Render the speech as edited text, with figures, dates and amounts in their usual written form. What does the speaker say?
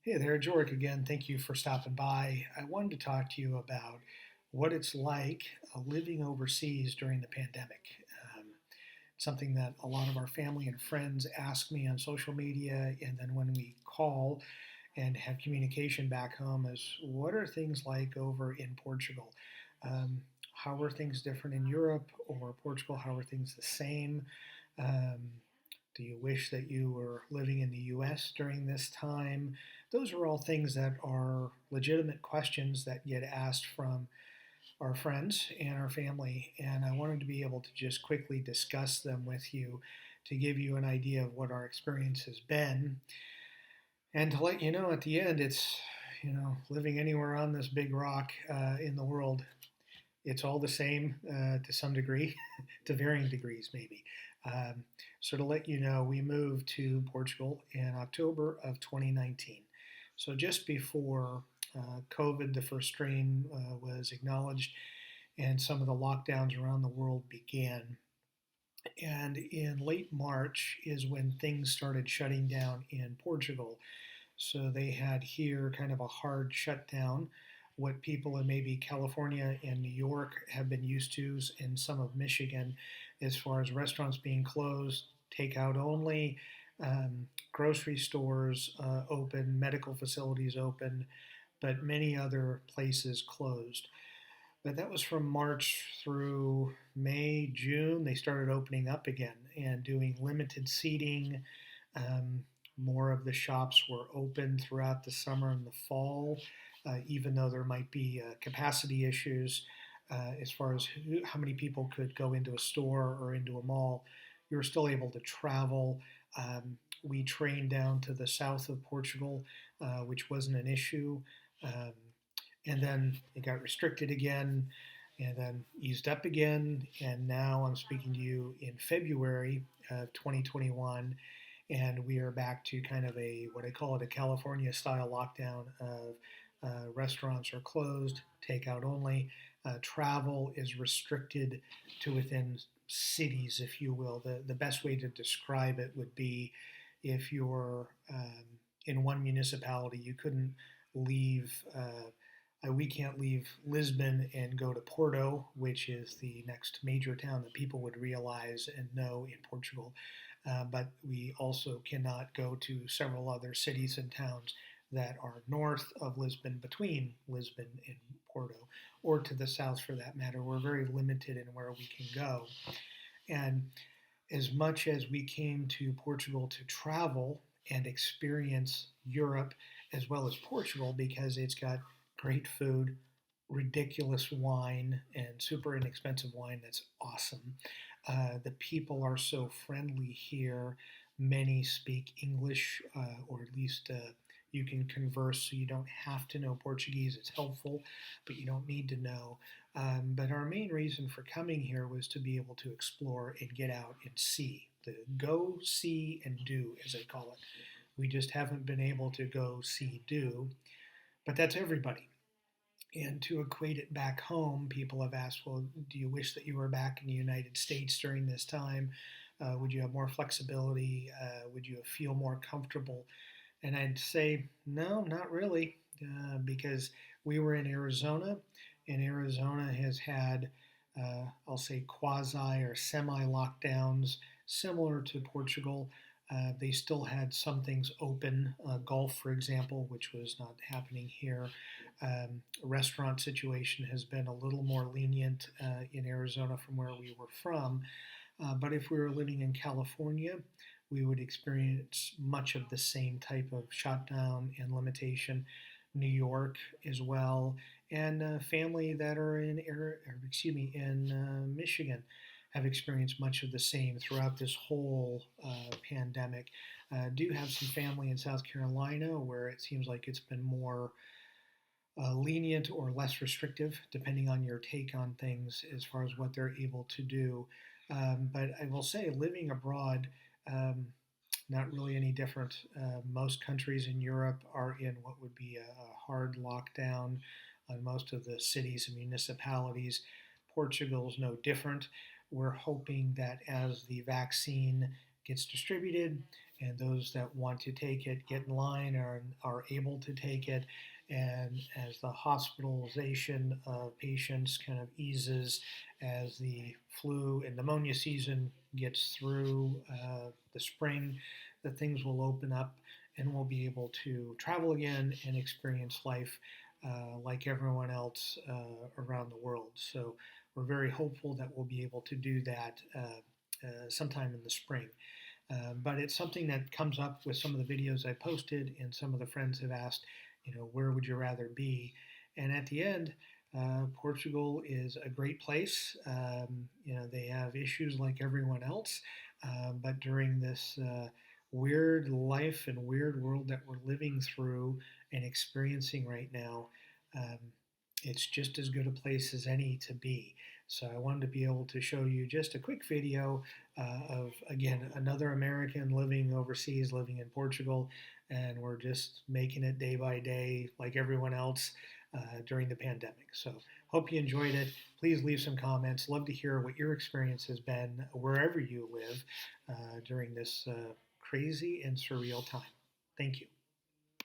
Hey there, George again. Thank you for stopping by. I wanted to talk to you about what it's like living overseas during the pandemic. Um, Something that a lot of our family and friends ask me on social media, and then when we call and have communication back home, is what are things like over in Portugal? Um, how are things different in Europe or Portugal? How are things the same? Um, do you wish that you were living in the US during this time? Those are all things that are legitimate questions that get asked from our friends and our family. And I wanted to be able to just quickly discuss them with you to give you an idea of what our experience has been. And to let you know at the end, living anywhere on this big rock in the world, it's all the same to some degree, to varying degrees, maybe. Um, so, to let you know, we moved to Portugal in October of 2019. So, just before COVID, the first strain, was acknowledged and some of the lockdowns around the world began. And in late March is when things started shutting down in Portugal. So they had here kind of a hard shutdown, what people in maybe California and New York have been used to, and some of Michigan, as far as restaurants being closed, takeout only, grocery stores open, medical facilities open, but many other places closed. But that was from March through May, June. They started opening up again and doing limited seating. Um, More of the shops were open throughout the summer and the fall, even though there might be capacity issues as far as how many people could go into a store or into a mall. You were still able to travel. We trained down to the south of Portugal, which wasn't an issue. Um, and then it got restricted again and then eased up again. And now I'm speaking to you in February of 2021, and we are back to kind of a what I call it a California style lockdown of restaurants are closed, takeout only. Travel is restricted to within cities, if you will. The best way to describe it would be if you're in one municipality, you couldn't leave. We can't leave Lisbon and go to Porto, which is the next major town that people would realize and know in Portugal. But we also cannot go to several other cities and towns that are north of Lisbon, between Lisbon and Porto, or to the south for that matter. We're very limited in where we can go. And as much as we came to Portugal to travel and experience Europe as well as Portugal because it's got great food, ridiculous wine, and super inexpensive wine that's awesome. The people are so friendly here. Many speak English, or at least you can converse, so you don't have to know Portuguese. It's helpful, but you don't need to know. But our main reason for coming here was to be able to explore and get out and see. The go, see, and do, as they call it. We just haven't been able to go, see, do. But that's everybody. And to equate it back home, people have asked, well, do you wish that you were back in the United States during this time? Would you have more flexibility? Would you feel more comfortable? And I'd say, no, not really, because we were in Arizona, and Arizona has had, I'll say, quasi or semi lockdowns similar to Portugal. They still had some things open, golf, for example, which was not happening here. Restaurant situation has been a little more lenient in Arizona from where we were from. But if we were living in California, we would experience much of the same type of shutdown and limitation. New York as well, and family that are in Michigan have experienced much of the same throughout this whole pandemic. Do have some family in South Carolina where it seems like it's been more lenient or less restrictive, depending on your take on things as far as what they're able to do. But I will say, living abroad, um, not really any different. Most countries in Europe are in what would be a hard lockdown on most of the cities and municipalities. Portugal is no different. We're hoping that as the vaccine gets distributed, and those that want to take it get in line are able to take it. And as the hospitalization of patients kind of eases, as the flu and pneumonia season gets through the spring, that things will open up and we'll be able to travel again and experience life like everyone else around the world. So we're very hopeful that we'll be able to do that sometime in the spring. But it's something that comes up with some of the videos I posted, and some of the friends have asked, where would you rather be? And at the end, Portugal is a great place. They have issues like everyone else, but during this weird life and weird world that we're living through and experiencing right now, um, it's just as good a place as any to be. So I wanted to be able to show you just a quick video of, again, another American living overseas, living in Portugal, and we're just making it day by day like everyone else during the pandemic. So hope you enjoyed it. Please leave some comments. Love to hear what your experience has been wherever you live during this crazy and surreal time. Thank you.